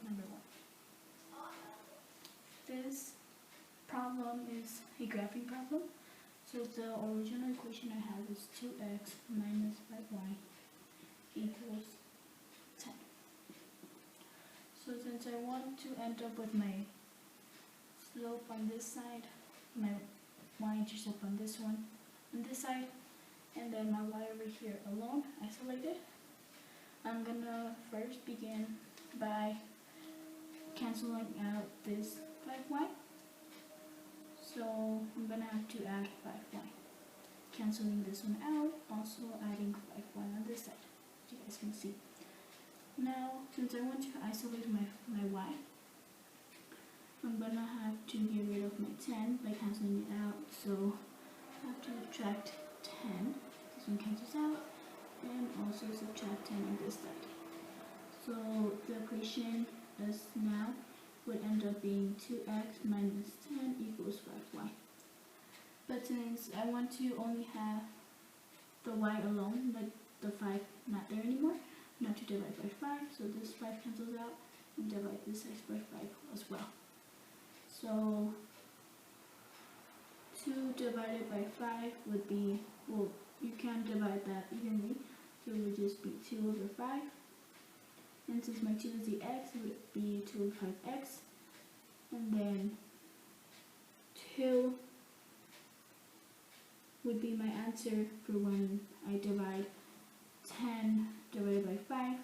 number 1. This problem is a graphing problem. So the original equation I have is 2x minus 5y equals 10. So since I want to end up with my slope on this side, my y-intercept on this one, on this side, and then my y over here alone, isolated, I'm gonna first begin by canceling out this 5y. So I'm gonna have to add 5y. Canceling this one out, also adding 5y on this side, as you guys can see. Now, since I want to isolate my y, I'm gonna have to get rid of my 10 by canceling it out. So I have to subtract 10. This one cancels out, and also subtract 10 on this side. So the equation as now would end up being 2x minus 10 equals 5y. But since I want to only have the y alone, but the 5 not there anymore, I have to divide by 5, so this 5 cancels out, and divide this x by 5 as well. So 2 divided by 5 would be, well, you can't divide that evenly, so it would just be 2 over 5. And since my 2 is the x, it would be 2 over 5x. And then 2 would be my answer for when I divide 10 divided by 5.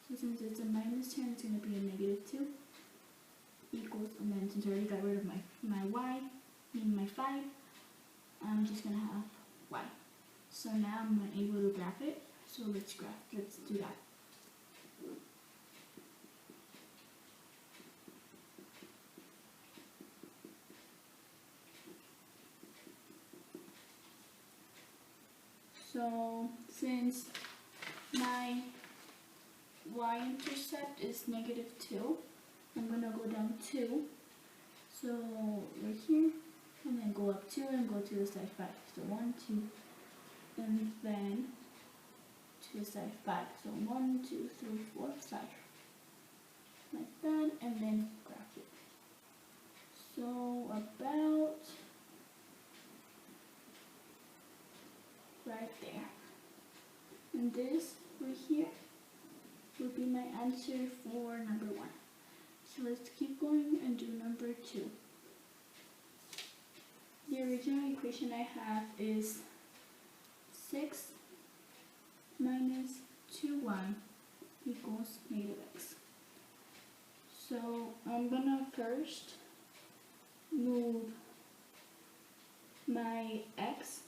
So since it's a minus 10, it's going to be a negative 2 equals, and then since I already got rid of my y, meaning my 5, I'm just going to have y. So now I'm able to graph it. So let's do that. So since my y-intercept is negative 2, I'm going to go down 2. So right here, and then go up 2 and go to the side 5. So 1, 2, and then to the side 5. So 1, 2, 3, 4, 5. Like that, and then graph it. So about right there. And this right here would be my answer for number 1. So let's keep going and do number 2. The original equation I have is 6 minus 2y equals negative x. So I'm gonna first move my x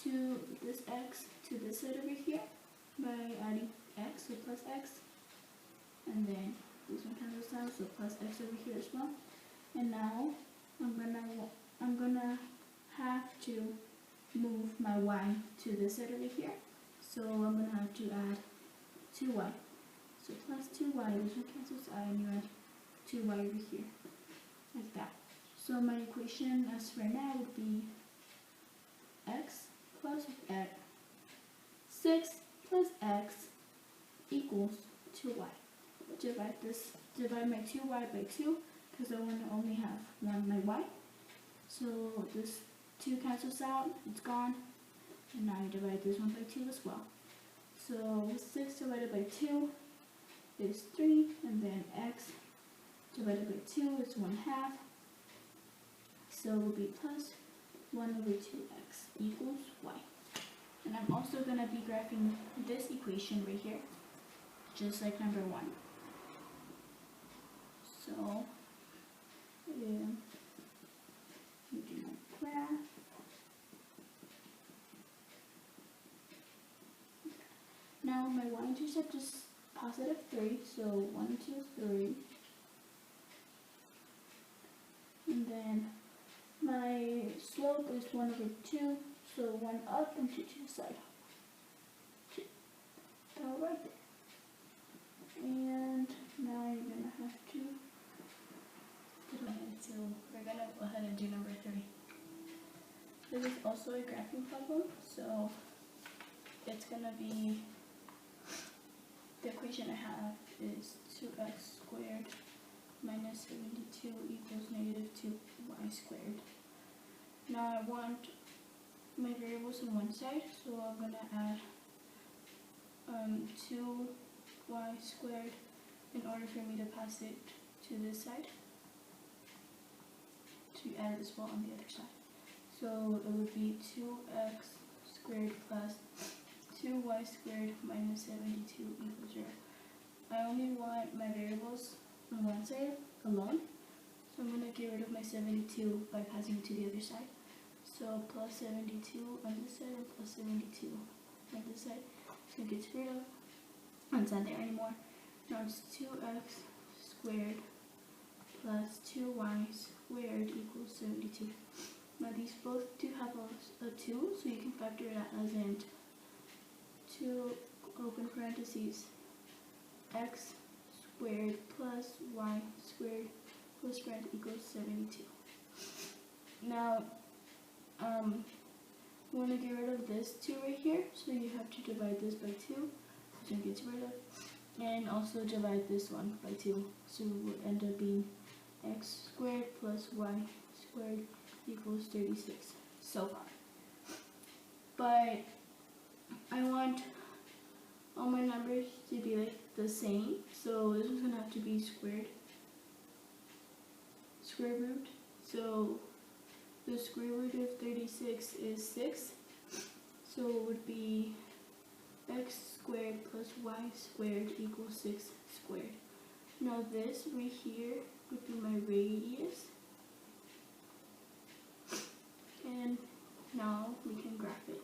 to this x to this side over here by adding x, so plus x, and then this one cancels out, so plus x over here as well. And now I'm gonna have to move my y to this side over here, so I'm gonna have to add 2y. So plus 2y, this one cancels out, and you add 2y over here, like that. So my equation as for now would be x plus x, 6 plus x equals 2y. Divide my 2y by 2, because I want to only have my y. So this 2 cancels out, it's gone, and now I divide this one by 2 as well. So 6 divided by 2 is 3, and then x divided by 2 is 1/2. So it will be plus 1 over 2x equals y. And I'm also going to be graphing this equation right here, just like number 1. So, we do my graph. Now my y-intercept is positive 3, so 1, 2, 3. And then my slope is 1 over 2, so 1 up and 2 to the side. So right there. And now you're going to have to go ahead. So we're going to go ahead and do number 3. This is also a graphing problem, so it's going to be, the equation I have is 2x minus 72 equals negative 2y squared. Now I want my variables on one side, so I'm going to add 2y squared in order for me to pass it to this side, to add it as well on the other side. So it would be 2x squared plus 2y squared minus 72 equals 0. I only want my variables on one side alone, so I'm going to get rid of my 72 by passing it to the other side. So plus 72 on this side and plus 72 on this side. So it gets rid of, it's not there anymore. Now it's 2x squared plus 2y squared equals 72. Now these both do have a 2, so you can factor that as in 2 open parentheses x squared plus y squared plus squared equals 72. Now we want to get rid of this 2 right here, so you have to divide this by 2, so it gets rid of, and also divide this one by 2, so it will end up being x squared plus y squared equals 36, so far. But I want all my numbers to be like the same, so this one's going to have to be square root. So the square root of 36 is 6, so it would be x squared plus y squared equals 6 squared. Now this right here would be my radius, and now we can graph it.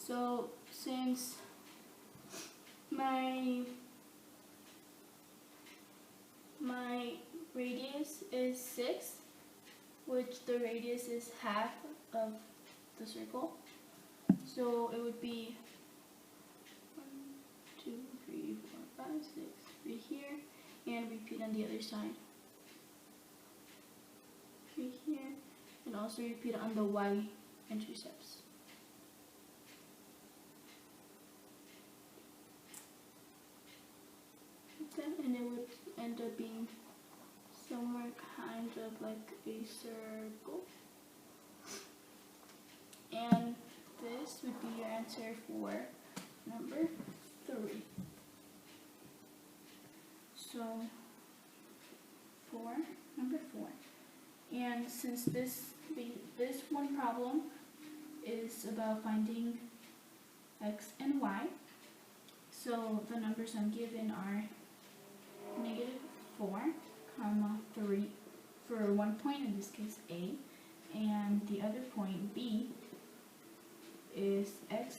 So since my radius is 6, which the radius is half of the circle, so it would be 1, 2, 3, 4, 5, 6 right here, and repeat on the other side right here, and also repeat on the y-intercepts. And it would end up being somewhere kind of like a circle. And this would be your answer for number 3. So number 4. And since this one problem is about finding x and y, so the numbers I'm given are negative 4, 3 for one point, in this case A, and the other point B is x,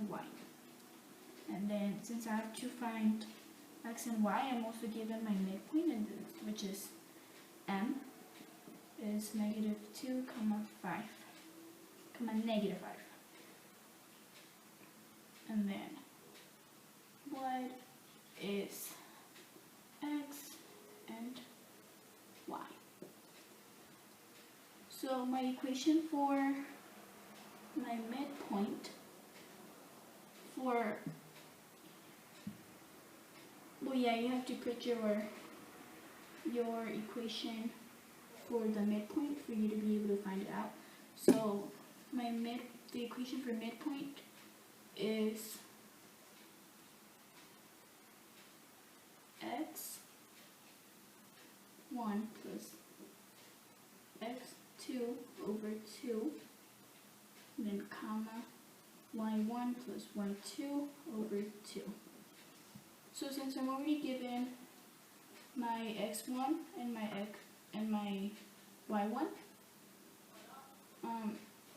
y. And then since I have to find x and y, I'm also given my midpoint, which is M, is negative 2, 5, negative 5. And then what is x and y? So my equation for my midpoint you have to put your equation for the midpoint for you to be able to find it out. So the equation for midpoint is x1 plus x2 over 2, and then comma y1 plus y2 over 2. So since I'm already given my x1 and my y1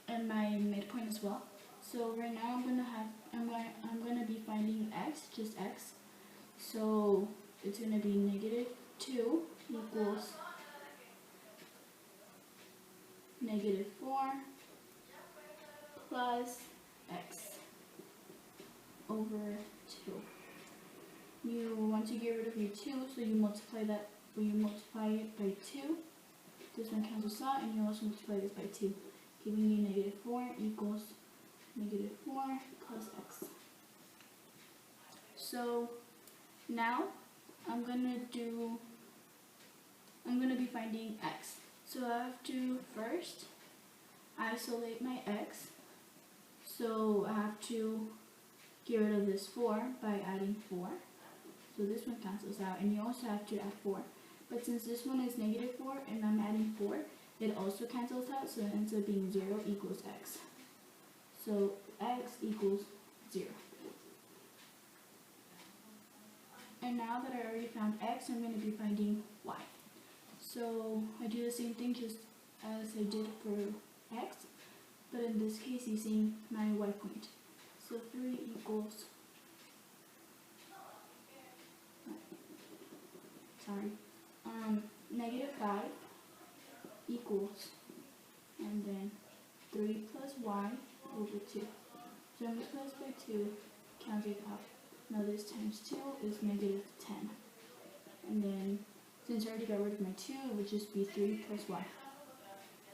and my midpoint as well. So right now I'm gonna be finding x, just x. So it's gonna be negative 2 equals negative 4 plus x over 2. You want to get rid of your 2, so you multiply it by 2, this one cancels out, and you also multiply this by 2, giving you negative 4 equals negative 4 plus x. So now I'm gonna be finding x. So I have to first isolate my x. So I have to get rid of this 4 by adding 4. So this one cancels out, and you also have to add 4. But since this one is negative 4 and I'm adding 4, it also cancels out, so it ends up being 0 equals x. So x equals 0. And now that I already found x, I'm going to be finding y. So I do the same thing just as I did for x, but in this case using my y point. So 3 equals, negative 5 equals, and then 3 plus y over 2. So I'm multiplies by 2, cancels out. Now this times 2 is negative 10. And then, since I already got rid of my 2, it would just be 3 plus y.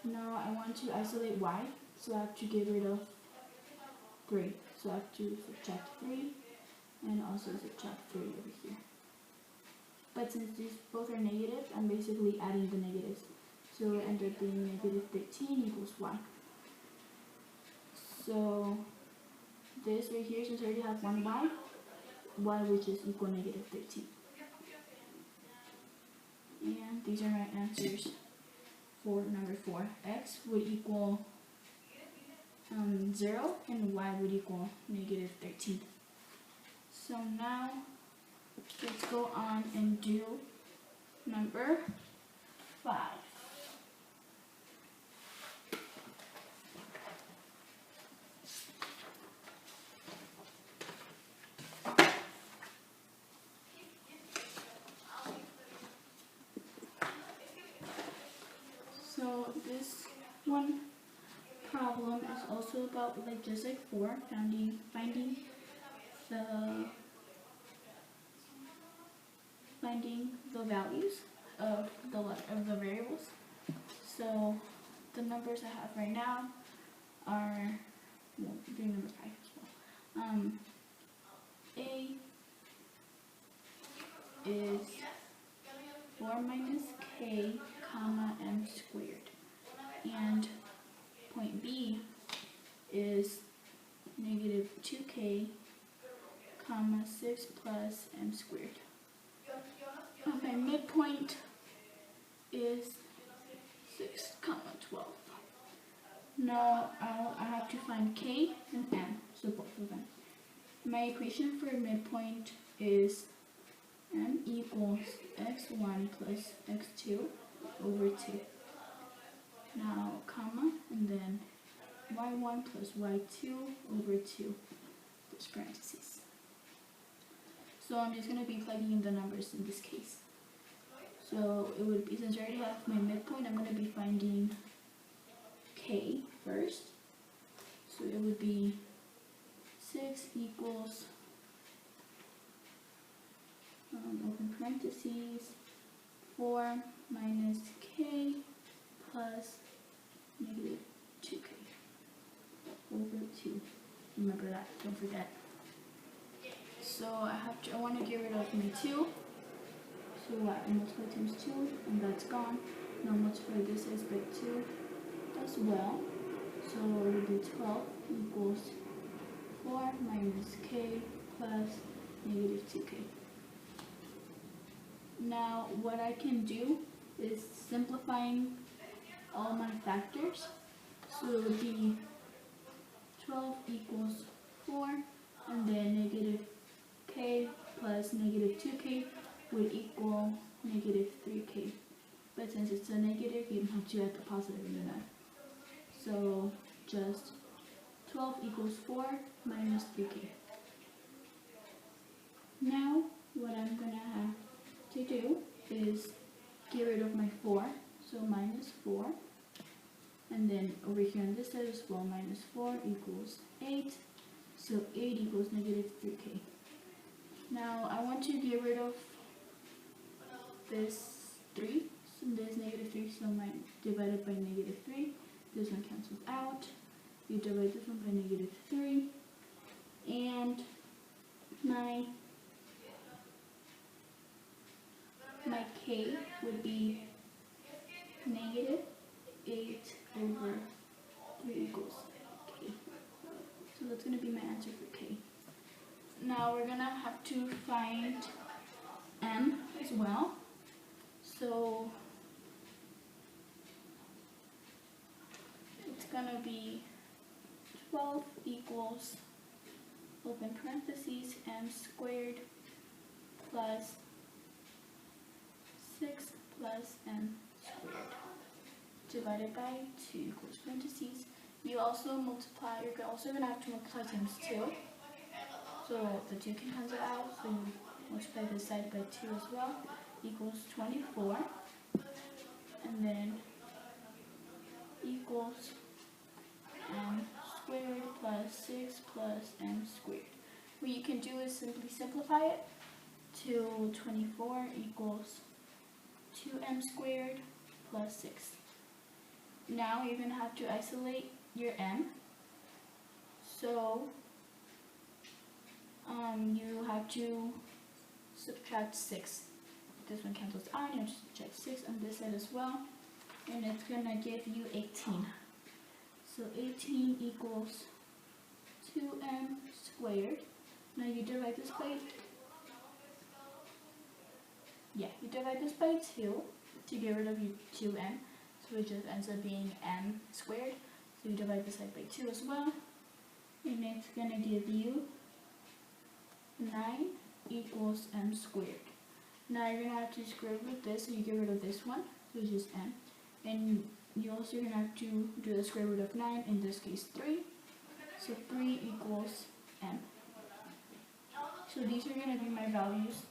Now I want to isolate y, so I have to get rid of 3. So I have to subtract 3, and also subtract 3 over here. But since these both are negative, I'm basically adding the negatives. So it ends up being negative 13 equals y. So this right here, since I already have one y would just equal negative 13. And these are my answers for number 4. X would equal 0 and y would equal negative 13. So now let's go on and do number 5. So this one problem is also about, like just like 4, finding the values of the variables. So the numbers I have right now are, well, doing number 5 as well. A is 4 minus k comma m squared, and point B is negative 2k comma 6 plus m squared. My midpoint is 6 comma 12. Now I have to find k and m, so both of them. My equation for midpoint is m equals x1 plus x2 over 2. Now comma, and then y1 plus y2 over 2, there's parentheses. So I'm just going to be plugging in the numbers in this case. So it would be, since I already have my midpoint, I'm going to be finding k first. So it would be 6 equals, open parentheses, 4 minus k plus negative 2k over 2. Remember that, don't forget. So I want to get rid of my 2. So I multiply times 2, and that's gone. Now multiply this as by 2 as well. So it will be 12 equals 4 minus k plus negative 2k. Now what I can do is simplifying all my factors. So it would be 12 equals 4, and then negative k plus negative 2k would equal negative 3k. But since it's a negative, you don't have to add the positive in there. So just 12 equals 4 minus 3k. Now what I'm going to have to do is get rid of my 4, so minus 4. And then over here on this side as well, minus 4 equals 8. So 8 equals negative 3k. Now I want to get rid of this 3, so there's negative 3, so divided by negative 3. This one cancels out. You divide this one by negative 3. And my k would be negative 8 over 3 equals k. So that's going to be my answer for k. Now we're going to have to find m as well. So it's going to be 12 equals, open parentheses, m squared plus 6 plus m squared divided by 2 equals parentheses. You also multiply, you're also going to have to multiply times 2. So the 2 can cancel out, so you multiply this side by 2 as well, equals 24. And then equals m squared plus 6 plus m squared. What you can do is simply simplify it to 24 equals 2m squared plus 6. Now you're going to have to isolate your m. So you have to subtract 6. This one cancels out, you have to subtract 6 on this side as well. And it's going to give you 18. So 18 equals 2m squared. Now you divide this by, you divide this by 2 to get rid of your 2m. So it just ends up being m squared. So you divide this side by 2 as well. And it's going to give you 9 equals m squared. Now you're going to have to square root of this, so you get rid of this one, so it's just m. And you also going to have to do the square root of 9, in this case 3. So 3 equals m. So these are going to be my values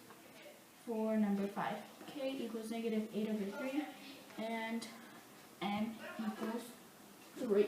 for number 5. K equals negative 8 over 3, and m equals 3.